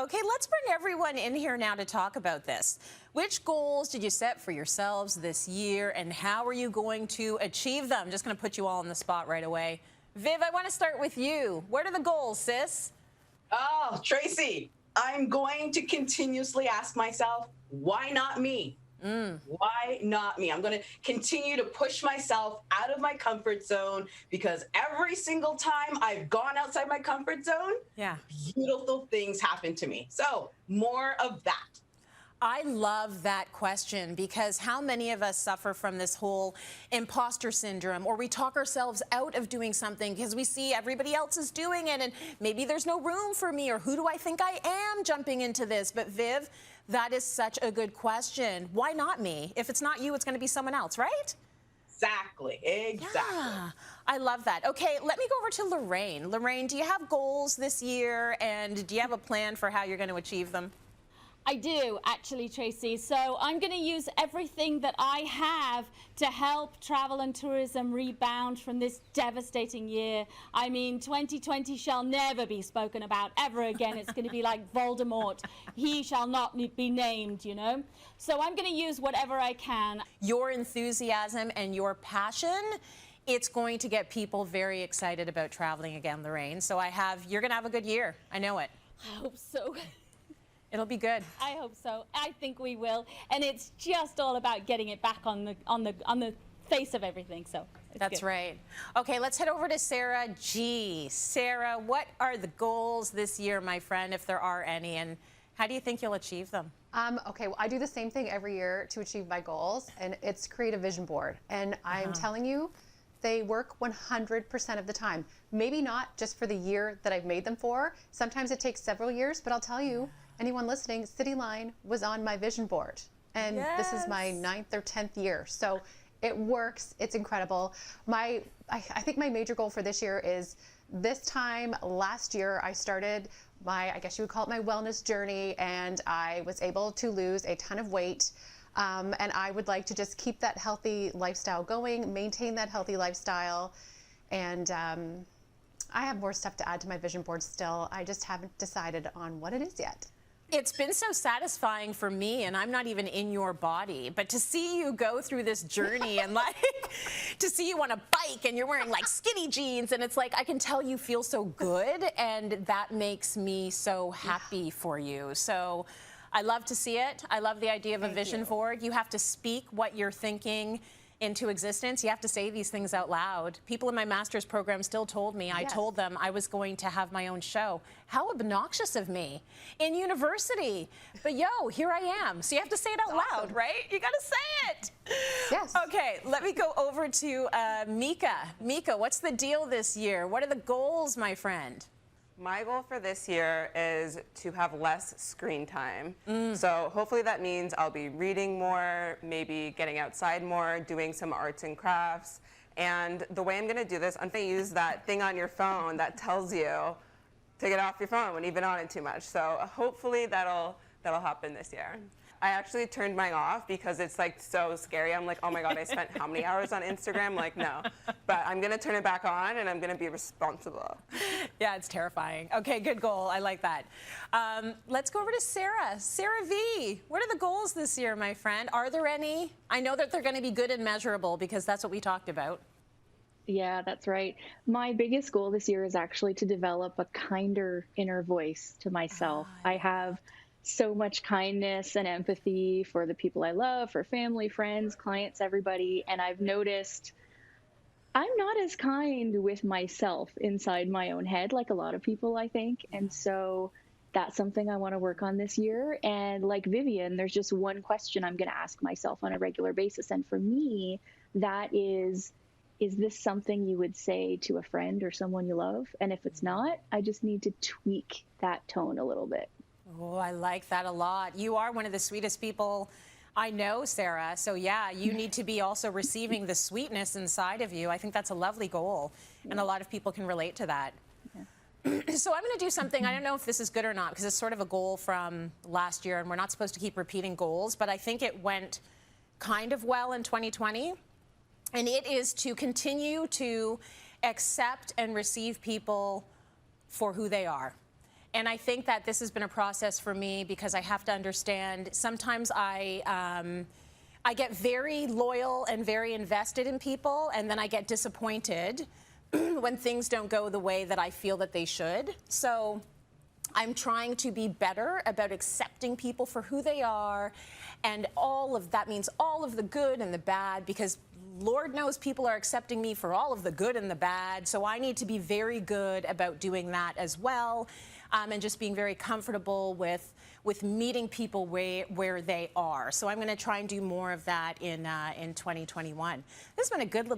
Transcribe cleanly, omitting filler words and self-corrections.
Okay, let's bring everyone in here now to talk about this. Which goals did you set for yourselves this year, and how are you going to achieve them? I'm just going to put you all on the spot right away. Viv, I want to start with you. What are the goals, sis? Oh, Tracy, I'm going to continuously ask myself, why not me? Why not me? I'm going to continue to push myself out of my comfort zone, because every single time I've gone outside my comfort zone, beautiful things happen to me. So more of that. I love that question, because how many of us suffer from this whole imposter syndrome, or we talk ourselves out of doing something because we see everybody else is doing it and maybe there's no room for me, or who do I think I am jumping into this? But Viv, that is such a good question. Why not me? If it's not you, it's going to be someone else, right? Exactly. Yeah, I love that. Okay, let me go over to Lorraine. Lorraine, do you have goals this year, and do you have a plan for how you're going to achieve them? I do, actually, Tracy. So I'm going to use everything that I have to help travel and tourism rebound from this devastating year. I mean, 2020 shall never be spoken about ever again. It's going to be like Voldemort. He shall not be named, you know. So I'm going to use whatever I can. Your enthusiasm and your passion, it's going to get people very excited about traveling again, Lorraine. So you're going to have a good year. I know it. I hope so. It'll be good. I hope so. I think we will, and it's just all about getting it back on the face of everything. So that's good. Right. Okay, let's head over to Sarah G. Sarah, what are the goals this year, my friend, if there are any, and how do you think you'll achieve them? Okay, well, I do the same thing every year to achieve my goals, and it's create a vision board. And I'm telling you, they work 100% of the time. Maybe not just for the year that I've made them for. Sometimes it takes several years, but I'll tell you, anyone listening, Cityline was on my vision board. And this is my 9th or 10th year. So it works, it's incredible. I think my major goal for this year is, this time last year, I started I guess you would call it my wellness journey, and I was able to lose a ton of weight. And I would like to just keep that healthy lifestyle going, maintain that healthy lifestyle. And I have more stuff to add to my vision board still. I just haven't decided on what it is yet. It's been so satisfying for me, and I'm not even in your body, but to see you go through this journey and to see you on a bike and you're wearing like skinny jeans, and it's like, I can tell you feel so good, and that makes me so happy for you. So I love to see it. I love the idea of a vision board. You have to speak what you're thinking into existence. You have to say these things out loud. People in my master's program still told me, I told them I was going to have my own show. How obnoxious of me in university. But yo, here I am. So you have to say it out loud, right? You got to say it. Yes. Okay, let me go over to Mika. Mika, what's the deal this year? What are the goals, my friend? My goal for this year is to have less screen time. So hopefully that means I'll be reading more, maybe getting outside more, doing some arts and crafts. And the way I'm going to do this, I'm going to use that thing on your phone that tells you to get off your phone when you've been on it too much. So hopefully that'll happen this year. I actually turned mine off because it's like so scary. I'm like, oh my God, I spent how many hours on Instagram? Like, no. But I'm going to turn it back on, and I'm going to be responsible. Yeah, it's terrifying. Okay, good goal. I like that. Let's go over to Sarah. Sarah V, what are the goals this year, my friend? Are there any? I know that they're going to be good and measurable, because that's what we talked about. Yeah, that's right. My biggest goal this year is actually to develop a kinder inner voice to myself. I have so much kindness and empathy for the people I love, for family, friends, clients, everybody. And I've noticed I'm not as kind with myself inside my own head, like a lot of people, I think. And so that's something I want to work on this year. And like Vivian, there's just one question I'm going to ask myself on a regular basis. And for me, that is this something you would say to a friend or someone you love? And if it's not, I just need to tweak that tone a little bit. Oh, I like that a lot. You are one of the sweetest people I know, Sarah. So yeah, you need to be also receiving the sweetness inside of you. I think that's a lovely goal, and a lot of people can relate to that. So I'm going to do something, I don't know if this is good or not, because it's sort of a goal from last year, and we're not supposed to keep repeating goals, but I think it went kind of well in 2020. And it is to continue to accept and receive people for who they are. And I think that this has been a process for me because I have to understand sometimes I get very loyal and very invested in people, and then I get disappointed when things don't go the way that I feel that they should. So I'm trying to be better about accepting people for who they are, and all of that means all of the good and the bad, because Lord knows people are accepting me for all of the good and the bad. So I need to be very good about doing that as well, and just being very comfortable with meeting people where they are. So I'm going to try and do more of that in 2021. This has been a good little